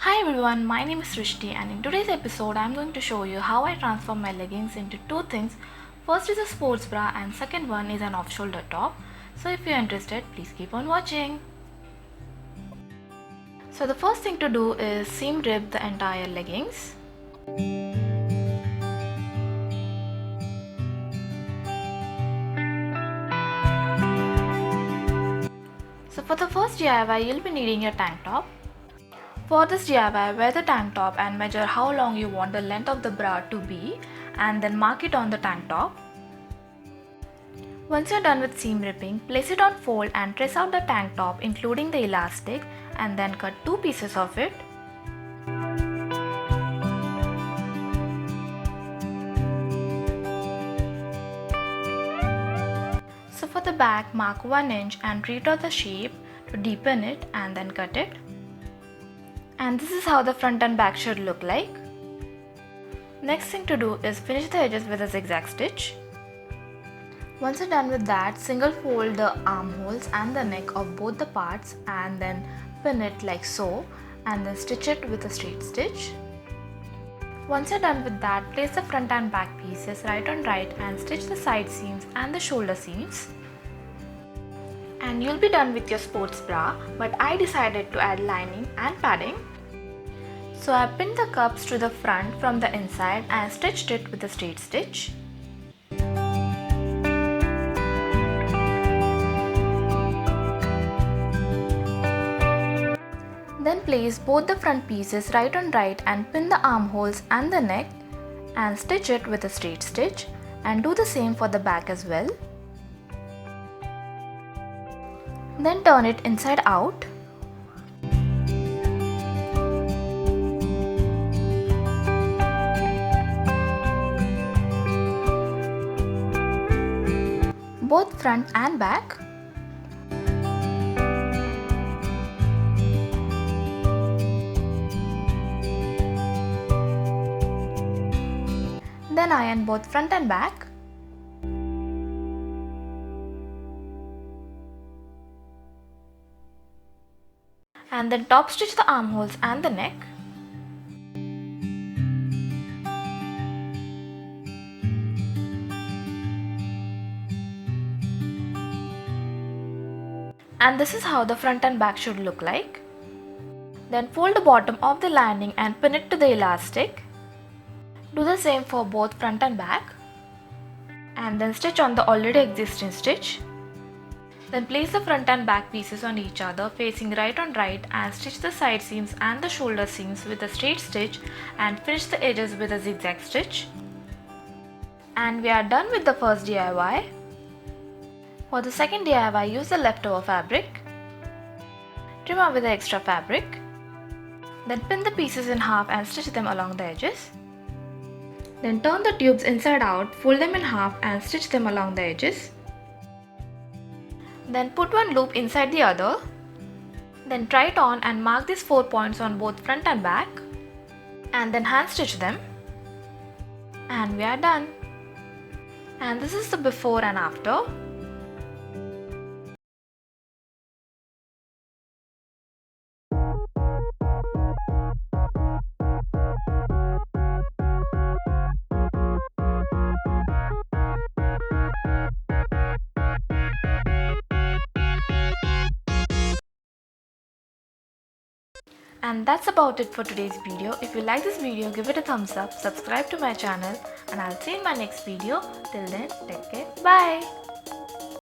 Hi everyone, my name is Srishti and in today's episode I am going to show you how I transform my leggings into two things. First is a sports bra and second one is an off-shoulder top. So if you are interested, please keep on watching. So the first thing to do is seam rib the entire leggings. So for the first DIY, you'll be needing your tank top. For this DIY, wear the tank top and measure how long you want the length of the bra to be and then mark it on the tank top. Once you're done with seam ripping, place it on fold and trace out the tank top including the elastic and then cut two pieces of it. So for the back, mark 1 inch and redraw the shape to deepen it and then cut it. And this is how the front and back should look like. Next thing to do is finish the edges with a zigzag stitch. Once you're done with that, single fold the armholes and the neck of both the parts and then pin it like so and then stitch it with a straight stitch. Once you're done with that, place the front and back pieces right on right and stitch the side seams and the shoulder seams. And you'll be done with your sports bra, but I decided to add lining and padding. So I pinned the cups to the front from the inside and stitched it with a straight stitch. Then place both the front pieces right on right and pin the armholes and the neck and stitch it with a straight stitch, and do the same for the back as well. Then turn it inside out. Both front and back. Then iron both front and back. And then top stitch the armholes and the neck. And this is how the front and back should look like. Then fold the bottom of the lining and pin it to the elastic. Do the same for both front and back. And then stitch on the already existing stitch. Then place the front and back pieces on each other facing right on right and stitch the side seams and the shoulder seams with a straight stitch and finish the edges with a zigzag stitch. And we are done with the first DIY. For the second DIY, use the leftover fabric. Trim away the extra fabric. Then pin the pieces in half and stitch them along the edges. Then turn the tubes inside out, fold them in half and stitch them along the edges. Then put one loop inside the other. Then try it on and mark these 4 points on both front and back. And then hand stitch them. And we are done. And this is the before and after. And that's about it for today's video. If you like this video, give it a thumbs up, subscribe to my channel, and I'll see you in my next video. Till then, take care. Bye.